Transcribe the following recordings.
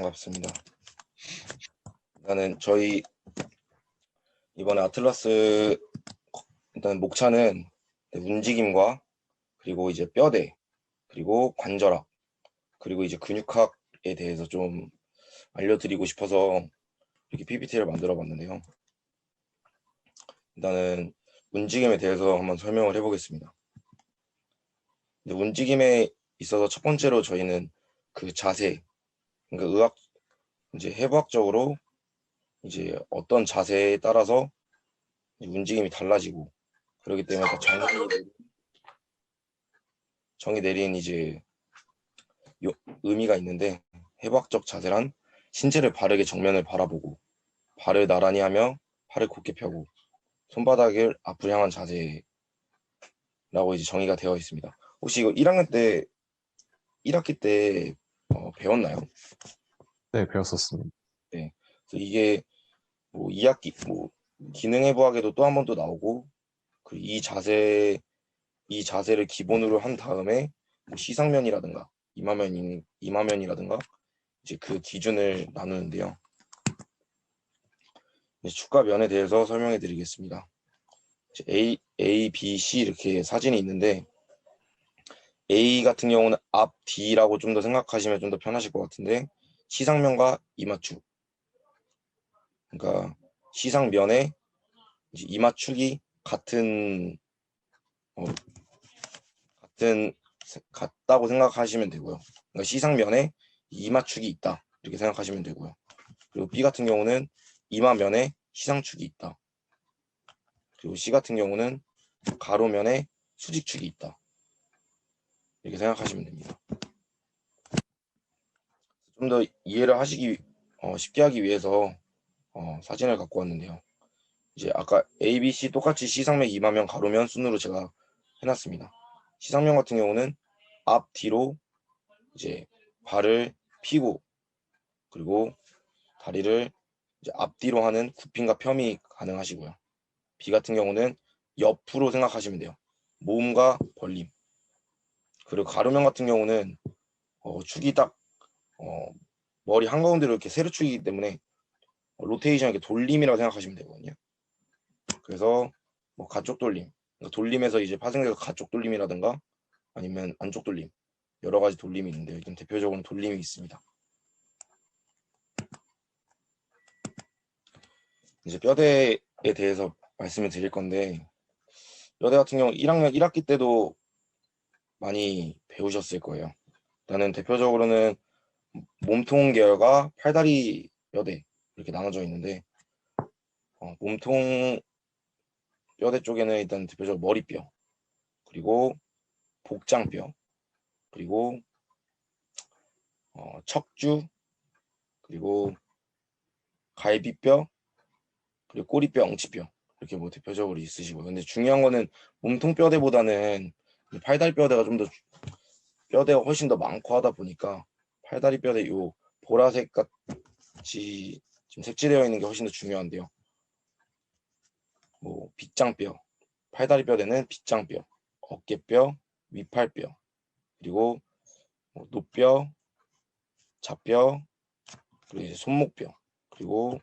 반갑습니다. 일단은 저희 이번에 아틀라스 일단 목차는 움직임과 그리고 이제 뼈대 그리고 관절학 그리고 이제 근육학에 대해서 좀 알려드리고 싶어서 이렇게 PPT를 만들어 봤는데요. 일단은 움직임에 대해서 한번 설명을 해보겠습니다. 움직임에 있어서 첫 번째로 저희는 그 자세, 그러니까 이제 해부학적으로 이제 어떤 자세에 따라서 움직임이 달라지고 그렇기 때문에 다 정의 내린 이제 의미가 있는데, 해부학적 자세란 신체를 바르게 정면을 바라보고 발을 나란히 하며 팔을 곧게 펴고 손바닥을 앞을 향한 자세라고 이제 정의가 되어 있습니다. 혹시 이거 1학기 때 배웠나요? 네, 배웠었습니다. 네. 그래서 이게 뭐 2학기 기능해부학에도 또 한 번 더 나오고, 그 이 자세를 기본으로 한 다음에 뭐 시상면이라든가 이마면이라든가 이제 그 기준을 나누는데요. 축가면에 대해서 설명해 드리겠습니다. A, B, C 이렇게 사진이 있는데, A 같은 경우는 앞 D라고 좀 더 생각하시면 좀 더 편하실 것 같은데, 시상면과 이마축, 그러니까 시상면에 이제 이마축이 같다고 생각하시면 되고요. 그러니까 시상면에 이마축이 있다 이렇게 생각하시면 되고요. 그리고 B 같은 경우는 이마면에 시상축이 있다. 그리고 C 같은 경우는 가로면에 수직축이 있다 이렇게 생각하시면 됩니다. 좀 더 이해를 쉽게 하기 위해서 사진을 갖고 왔는데요. 이제 아까 A, B, C 똑같이 시상면, 이마면, 가로면 순으로 제가 해놨습니다. 시상면 같은 경우는 앞, 뒤로 이제 발을 펴고 그리고 다리를 이제 앞뒤로 하는 굽힘과 펴이 가능하시고요. B 같은 경우는 옆으로 생각하시면 돼요. 모음과 벌림. 그리고 가로면 같은 경우는 축이 딱 머리 한가운데로 이렇게 세로축이기 때문에 로테이션 이렇게 돌림이라고 생각하시면 되거든요. 그래서 뭐 가쪽 돌림, 그러니까 돌림에서 이제 파생돼서 가쪽 돌림이라든가 아니면 안쪽 돌림, 여러 가지 돌림이 있는데 일단 대표적으로 돌림이 있습니다. 이제 뼈대에 대해서 말씀을 드릴 건데, 뼈대 같은 경우 1학년 1학기 때도 많이 배우셨을 거예요. 일단은 대표적으로는 몸통 계열과 팔다리 뼈대 이렇게 나눠져 있는데, 몸통 뼈대 쪽에는 일단 대표적으로 머리뼈, 그리고 복장뼈, 그리고 척주, 그리고 갈비뼈, 그리고 꼬리뼈, 엉치뼈 이렇게 뭐 대표적으로 있으시고요. 근데 중요한 거는 몸통 뼈대보다는 팔다리 뼈대가 좀 더 뼈대가 훨씬 더 많고 하다 보니까 팔다리 뼈대 요 보라색 같이 지금 색칠되어 있는 게 훨씬 더 중요한데요. 뭐 빗장뼈, 팔다리 뼈대는 빗장뼈, 어깨뼈, 위팔뼈, 그리고 뭐 노뼈, 좌뼈, 그리고 이제 손목뼈, 그리고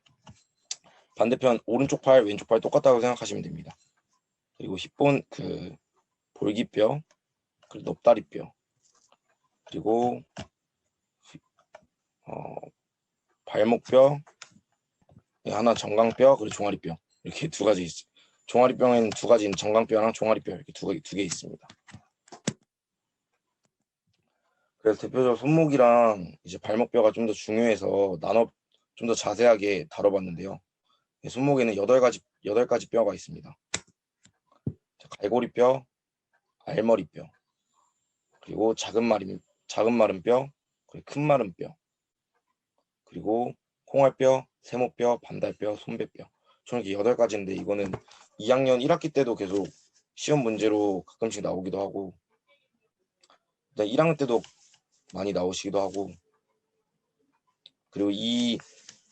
반대편 오른쪽 팔, 왼쪽 팔 똑같다고 생각하시면 됩니다. 그리고 힙본 볼기뼈, 그리고 넙다리뼈, 그리고 발목뼈, 하나 정강뼈, 그리고 종아리뼈 이렇게 두 가지 있어요. 종아리뼈에는 두 가지, 정강뼈랑 종아리뼈 이렇게 두 개 있습니다. 그래서 대표적으로 손목이랑 이제 발목뼈가 좀 더 중요해서 좀 더 자세하게 다뤄봤는데요. 손목에는 8가지 뼈가 있습니다. 갈고리뼈, 알머리뼈, 그리고 작은 마름뼈, 그리고 큰 마름뼈, 그리고 콩알뼈, 세모뼈, 반달뼈, 손배뼈. 총 이렇게 8가지인데 이거는 2학년 1학기 때도 계속 시험 문제로 가끔씩 나오기도 하고 1학년 때도 많이 나오시기도 하고, 그리고 이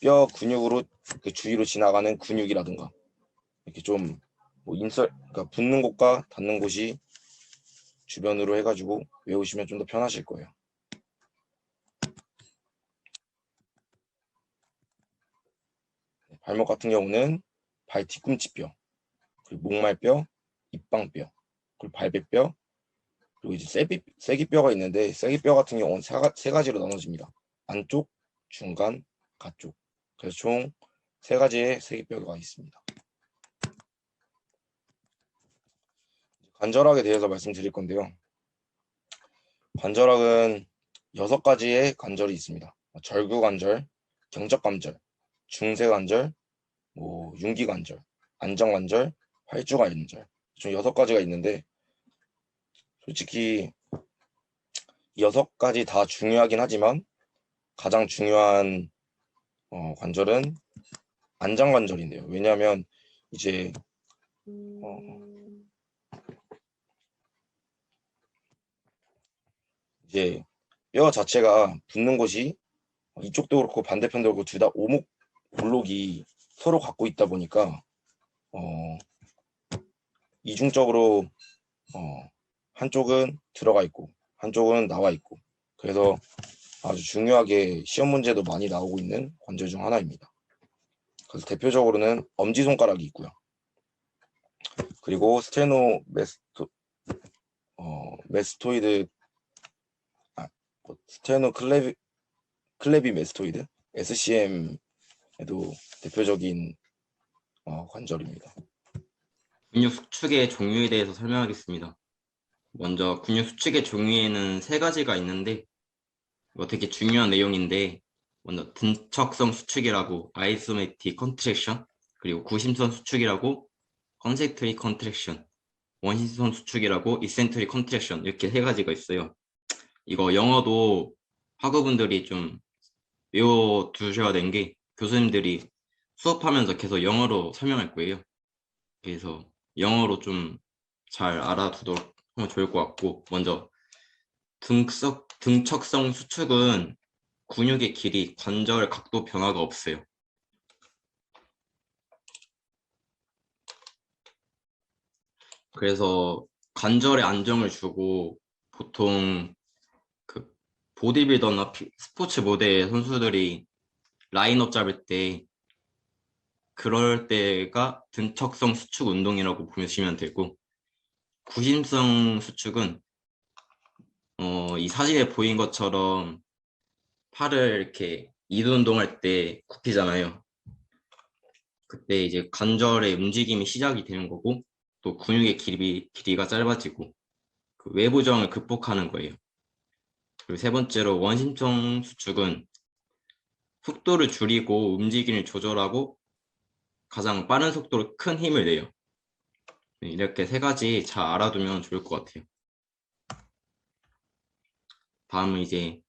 뼈 근육으로 그 주위로 지나가는 근육이라든가 이렇게 좀 뭐 그러니까 붙는 곳과 닿는 곳이 주변으로 해가지고 외우시면 좀 더 편하실 거예요. 발목 같은 경우는 발 뒤꿈치뼈, 그리고 목말뼈, 입방뼈, 그리고 발배뼈, 그리고 이제 쐐기뼈가 있는데 쐐기뼈 같은 경우는 세 가지로 나눠집니다. 안쪽, 중간, 가쪽. 그래서 총 세 가지의 쐐기뼈가 있습니다. 관절학에 대해서 말씀드릴 건데요. 관절학은 6가지의 관절이 있습니다. 절구관절, 경적관절, 중세관절, 윤기관절, 안정관절, 활주관절. 총 6가지가 있는데 솔직히 6가지 다 중요하긴 하지만 가장 중요한 관절은 안정관절인데요. 왜냐하면 이제 뼈 자체가 붙는 곳이 이쪽도 그렇고 반대편도 그렇고 둘 다 오목 볼록이 서로 갖고 있다 보니까 이중적으로 한쪽은 들어가 있고 한쪽은 나와 있고 그래서 아주 중요하게 시험 문제도 많이 나오고 있는 관절 중 하나입니다. 그래서 대표적으로는 엄지손가락이 있고요. 그리고 메스토이드 스테노클레비 메스토이드 SCM에도 대표적인 관절입니다. 근육 수축의 종류에 대해서 설명하겠습니다. 먼저 근육 수축의 종류에는 3가지가 있는데 되게 중요한 내용인데 먼저 등척성 수축이라고 아이소메틱 컨트랙션, 그리고 구심선 수축이라고 컨센트릭 컨트랙션, 원심선 수축이라고 이센트릭 컨트랙션, 이렇게 3가지가 있어요. 이거 영어도 학우분들이 좀 외워두셔야 되는 게 교수님들이 수업하면서 계속 영어로 설명할 거예요. 그래서 영어로 좀 잘 알아두도록 하면 좋을 것 같고, 먼저 등척성 수축은 근육의 길이, 관절 각도 변화가 없어요. 그래서 관절에 안정을 주고 보통 그 보디빌더나 스포츠 모델 선수들이 라인업 잡을 때 그럴 때가 등척성 수축 운동이라고 보시면 되고, 구심성 수축은 이 사진에 보인 것처럼 팔을 이렇게 이두 운동할 때 굽히잖아요. 그때 이제 관절의 움직임이 시작이 되는 거고, 또 근육의 길이가 짧아지고 그 외부정을 극복하는 거예요. 그리고 3번째로 원심성 수축은 속도를 줄이고 움직임을 조절하고 가장 빠른 속도로 큰 힘을 내요. 이렇게 3가지 잘 알아두면 좋을 것 같아요. 다음은 이제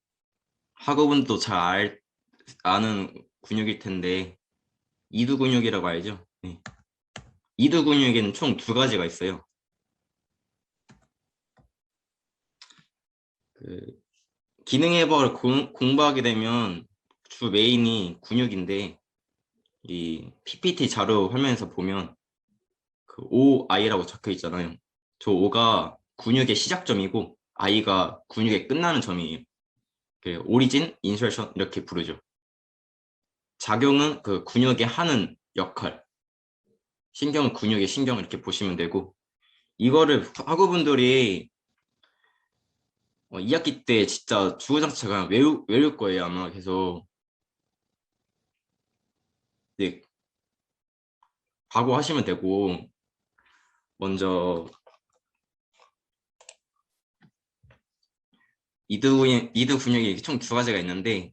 학우분도 잘 아는 근육일 텐데 이두 근육이라고 알죠? 네. 이두 근육에는 총 2가지가 있어요. 기능해부를 공부하게 되면 주 메인이 근육인데, 이 PPT 자료 화면에서 보면 그 OI라고 적혀 있잖아요. 저 O가 근육의 시작점이고 I가 근육의 끝나는 점이에요. 오리진, 인설션 이렇게 부르죠. 작용은 그 근육이 하는 역할, 신경은 근육의 신경 이렇게 보시면 되고, 이거를 학우분들이 2학기 때 진짜 주구장창 외울 거예요 아마. 계속 네, 각오하시면 되고, 먼저 이두 근육이 총 2가지가 있는데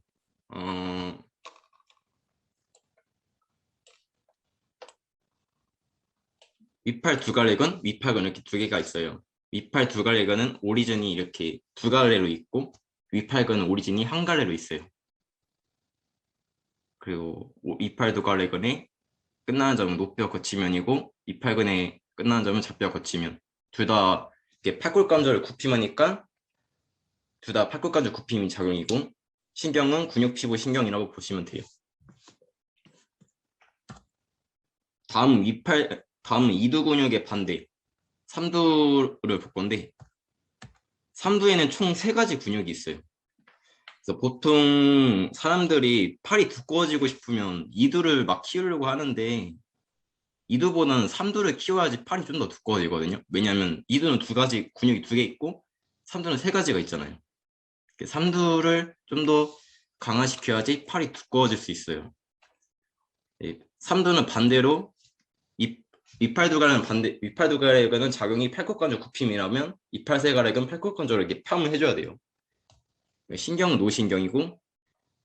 윗팔 두갈래근, 윗팔근 이렇게 2개가 있어요. 윗팔 두갈래근은 오리진이 이렇게 2갈래로 있고 윗팔근은 오리진이 1갈래로 있어요. 그리고 윗팔 두갈래근의 끝나는 점은 노뼈 거치면이고 윗팔근의 끝나는 점은 좌뼈 거치면. 둘 다 팔골관절 굽힘하니까 둘 다 팔골관절 굽힘이 작용이고, 신경은 근육 피부 신경이라고 보시면 돼요. 다음은 이두 근육의 반대 삼두를 볼 건데, 삼두에는 총 3가지 근육이 있어요. 그래서 보통 사람들이 팔이 두꺼워지고 싶으면 이두를 막 키우려고 하는데 이두보다는 삼두를 키워야지 팔이 좀 더 두꺼워지거든요. 왜냐하면 이두는 두 가지 근육이 두 개 있고 삼두는 세 가지가 있잖아요. 삼두를 좀 더 강화시켜야지 팔이 두꺼워질 수 있어요. 삼두는 반대로 위팔두가락은 작용이 팔굽관절 굽힘이라면 이팔세가락은 팔굽관절을 이렇게 펴을 해줘야 돼요. 신경은 노신경이고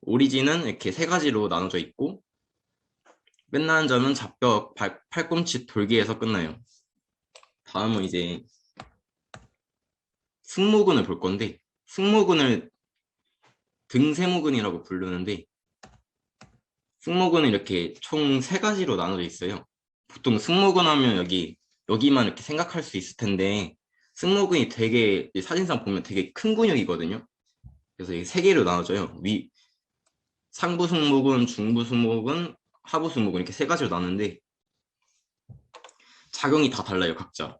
오리진은 이렇게 세 가지로 나눠져 있고 끝나는 점은 잡벽 팔꿈치 돌기에서 끝나요. 다음은 이제 승모근을 볼 건데 승모근을 등세모근이라고 부르는데 승모근은 이렇게 총 세 가지로 나눠져 있어요. 보통 승모근 하면 여기만 이렇게 생각할 수 있을 텐데 승모근이 되게 사진상 보면 되게 큰 근육이거든요. 그래서 이게 세 개로 나눠져요. 상부 승모근, 중부 승모근, 하부 승모근 이렇게 세 가지로 나누는데 작용이 다 달라요, 각자.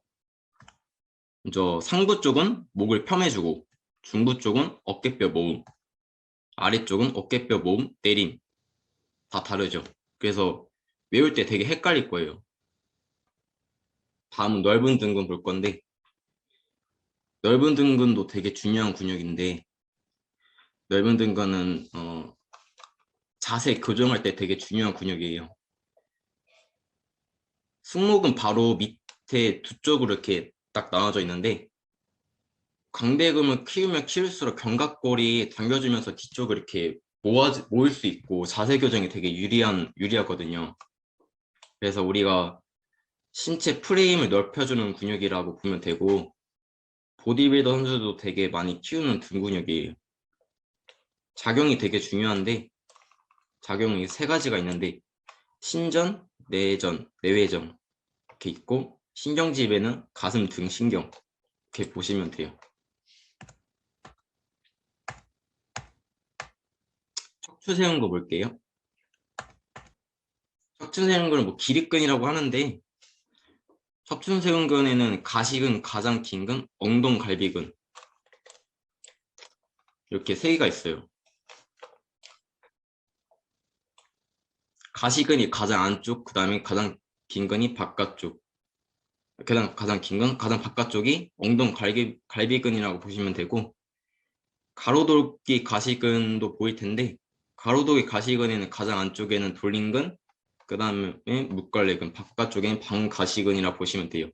먼저 상부 쪽은 목을 펴매주고 중부 쪽은 어깨뼈 모음, 아래쪽은 어깨뼈 모음, 내림 다 다르죠. 그래서 외울 때 되게 헷갈릴 거예요. 다음은 넓은 등근 볼 건데 넓은 등근도 되게 중요한 근육인데 넓은 등근은 자세 교정할 때 되게 중요한 근육이에요. 승모근 바로 밑에 두 쪽으로 이렇게 딱 나눠져 있는데 광배근을 키우면 키울수록 견갑골이 당겨지면서 뒤쪽을 이렇게 모을 수 있고 자세 교정이 되게 유리하거든요. 그래서 우리가 신체 프레임을 넓혀주는 근육이라고 보면 되고 보디빌더 선수도 되게 많이 키우는 등 근육이에요. 작용이 되게 중요한데 작용이 세 가지가 있는데 신전, 내전, 내외전 이렇게 있고 신경지배는 가슴 등 신경 이렇게 보시면 돼요. 척추 세운 거 볼게요. 척추 세운 거는 뭐 기립근이라고 하는데 척추 세운 근에는 가시근, 가장 긴 근, 엉덩갈비근 이렇게 세 개가 있어요. 가시근이 가장 안쪽, 그 다음에 가장 긴 근이 바깥쪽. 가장 긴 건 가장 바깥쪽이 엉덩갈비근이라고 보시면 되고 가로돌기 가시근도 보일 텐데 가로돌기 가시근에는 가장 안쪽에는 돌림근, 그 다음에 묵갈래근, 바깥쪽에는 방가시근이라 보시면 돼요.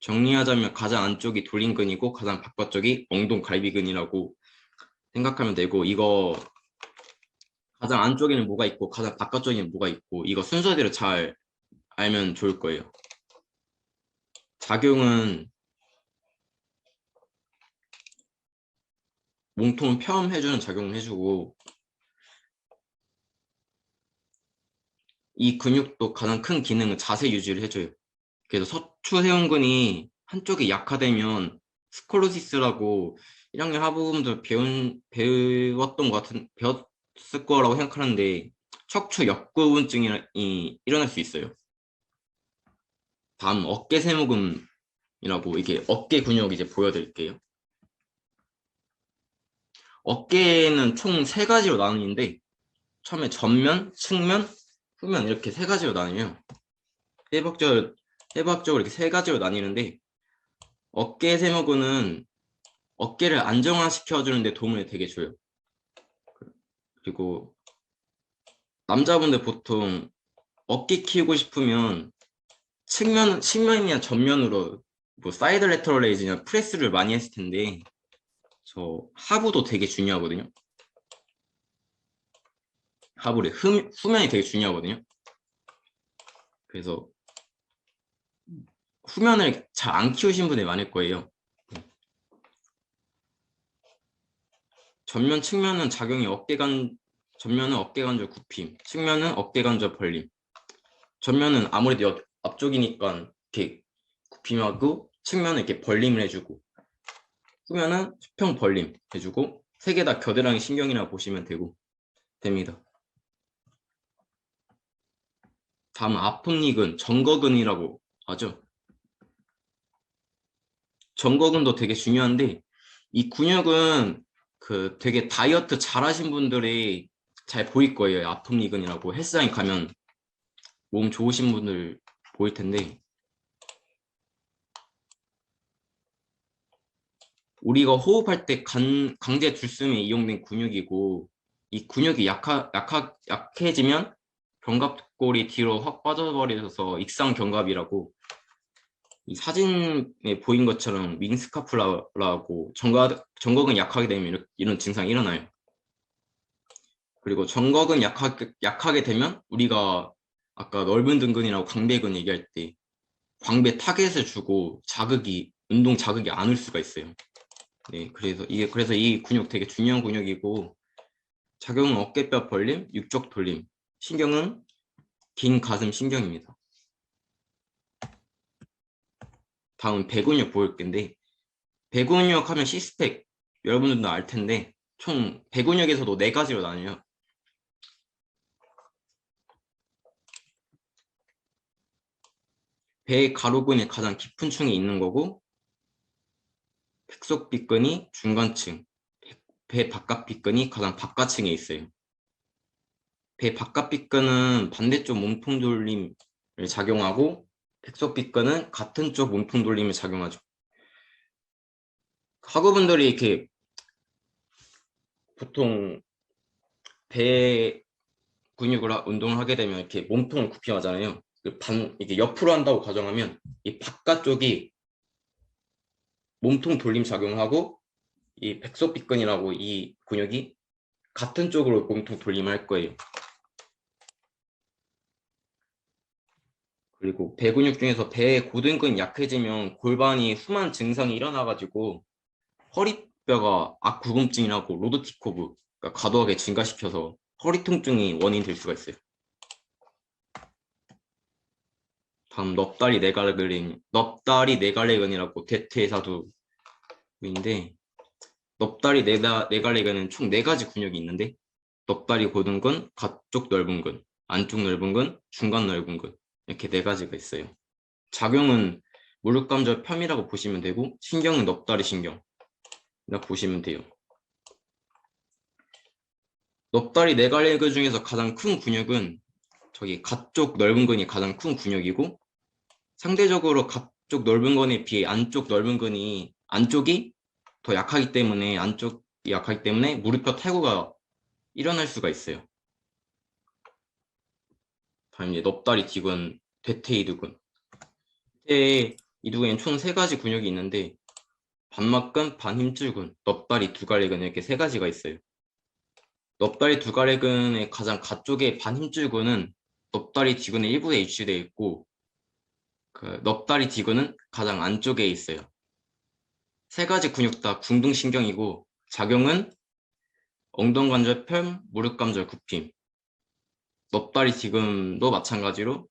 정리하자면 가장 안쪽이 돌림근이고 가장 바깥쪽이 엉덩갈비근이라고 생각하면 되고 이거 가장 안쪽에는 뭐가 있고 가장 바깥쪽에는 뭐가 있고 이거 순서대로 잘 알면 좋을 거예요. 작용은 몸통을 펴음해주는 작용을 해주고 이 근육도 가장 큰 기능은 자세 유지를 해줘요. 그래서 서추세운근이 한쪽이 약화되면 스콜로시스라고 1학년 하부분들 배웠을 거라고 생각하는데 척추 역부분증이 일어날 수 있어요. 다음 어깨세모근이라고 이게 어깨 근육 이제 보여드릴게요. 어깨는 총 세 가지로 나누는데 처음에 전면, 측면, 후면 이렇게 세 가지로 나뉘어요. 해부학적으로 이렇게 세 가지로 나뉘는데 어깨 세모근은 어깨를 안정화시켜주는 데 도움을 되게 줘요. 그리고 남자분들 보통 어깨 키우고 싶으면 측면이나 전면으로 뭐 사이드 레터럴 레이즈나 프레스를 많이 했을 텐데 저 하부도 되게 중요하거든요. 하부를 후면이 되게 중요하거든요. 그래서 후면을 잘 안 키우신 분이 많을 거예요. 전면, 측면은 작용이 전면은 어깨관절 굽힘, 측면은 어깨관절 벌림. 전면은 아무래도 앞쪽이니까 이렇게 굽힘하고 측면은 이렇게 벌림을 해주고 후면은 수평 벌림 해주고 세 개 다 겨드랑이 신경이라고 보시면 됩니다. 다음 아랫니근, 정거근이라고 하죠. 정거근도 되게 중요한데 이 근육은 그 되게 다이어트 잘하신 분들이 잘 보일 거예요. 아톰리근이라고 헬스장에 가면 몸 좋으신 분들 보일 텐데, 우리가 호흡할 때 강제 들숨에 이용된 근육이고, 이 근육이 약해지면 견갑골이 뒤로 확 빠져버려서 익상견갑이라고, 이 사진에 보인 것처럼 윙스카플라라고 정각은 약하게 되면 이런 증상이 일어나요. 그리고 정각은 약하게 되면 우리가 아까 넓은 등근이라고 광배근 얘기할 때 광배 타겟을 주고 운동 자극이 안 올 수가 있어요. 네, 그래서 이 근육 되게 중요한 근육이고, 작용은 어깨뼈 벌림, 육적 돌림, 신경은 긴 가슴 신경입니다. 다음 배근육 보일 텐데, 배근육 하면 시스펙 여러분들도 알 텐데 총 배근육에서도 4가지로 나뉘어요. 배 가로근이 가장 깊은 층에 있는 거고, 백석비근이 중간층, 배 바깥비근이 가장 바깥층에 있어요. 배 바깥비근은 반대쪽 몸통 돌림을 작용하고, 백석비근은 같은 쪽 몸통 돌림을 작용하죠. 학우분들이 이렇게 보통 배 근육을 운동을 하게 되면 이렇게 몸통을 굽히하잖아요. 이게 옆으로 한다고 가정하면 이 바깥쪽이 몸통 돌림 작용하고, 이 백석비근이라고 이 근육이 같은 쪽으로 몸통 돌림을 할 거예요. 그리고 배 근육 중에서 배의 고등근이 약해지면 골반이 후만 증상이 일어나가지고 허리뼈가 악구금증이라고 로드티코브, 그러니까 과도하게 증가시켜서 허리 통증이 원인이 될 수가 있어요. 다음 넙다리 네갈래근이라고 대퇴사두인데, 넙다리 네갈래근은 총 4가지 근육이 있는데, 넙다리 고등근, 가쪽 넓은 근, 안쪽 넓은 근, 중간 넓은 근, 이렇게 4가지가 있어요. 작용은 무릎관절 펴이라고 보시면 되고, 신경은 넙다리 신경이라고 보시면 돼요. 넙다리 네갈래근 중에서 가장 큰 근육은 저기 가쪽 넓은 근이 가장 큰 근육이고, 상대적으로 가쪽 넓은 근에 비해 안쪽이 더 약하기 때문에 무릎뼈 탈구가 일어날 수가 있어요. 다음 이제 넙다리 뒤근, 대퇴이두근. 대퇴이두근에는 총 3가지 근육이 있는데, 반막근, 반힘줄근, 넙다리 두갈래근, 이렇게 3가지가 있어요. 넙다리 두갈래근의 가장 가쪽의 반힘줄근은 넙다리 뒤근의 일부에 위치되어 있고, 그 넙다리 뒤근은 가장 안쪽에 있어요. 3가지 근육 다 궁둥신경이고, 작용은 엉덩관절 펴임, 무릎관절 굽힘. 넙다리 뒤근도 마찬가지로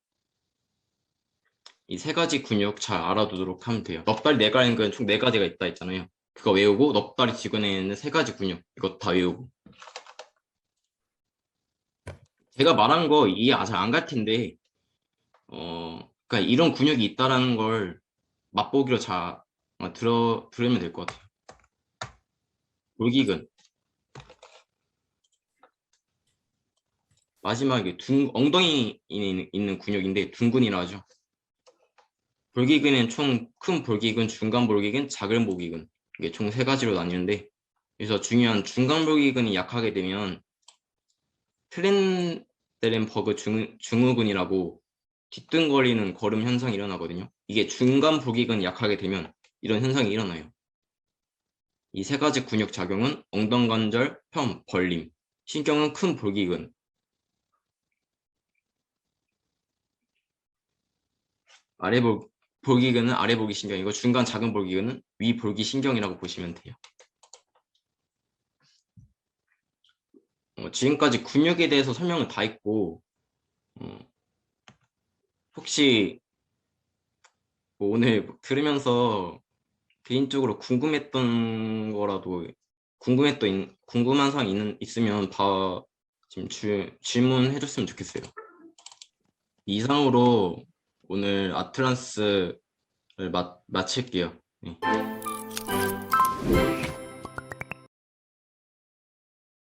이 3가지 근육 잘 알아두도록 하면 돼요. 넙다리 네갈래근 총 4가지가 있다 했잖아요. 그거 외우고, 넙다리 뒤근에는 3가지 근육, 이거 다 외우고. 제가 말한 거 이해 잘 안 갈 텐데, 그러니까 이런 근육이 있다라는 걸 맛보기로 잘 들으면 될 것 같아요. 골기근. 마지막에 엉덩이에 있는 근육인데 둔근이라 하죠. 볼기근은 총 큰 볼기근, 중간 볼기근, 작은 볼기근, 이게 총 3가지로 나뉘는데, 그래서 중요한 중간 볼기근이 약하게 되면 트렌데렌버그 증후군이라고 뒤뚱거리는 걸음 현상이 일어나거든요. 이게 중간 볼기근이 약하게 되면 이런 현상이 일어나요. 이 3가지 근육 작용은 엉덩관절 펴 벌림, 신경은 큰 볼기근, 볼기근은 아래 볼기 신경이고, 중간 작은 볼기근은 위 볼기 신경이라고 보시면 돼요. 지금까지 근육에 대해서 설명을 다 했고, 혹시 뭐 오늘 들으면서 개인적으로 궁금한 사항 있으면 다 지금 질문해 줬으면 좋겠어요. 이상으로 오늘 아틀란스를 마칠게요. 네.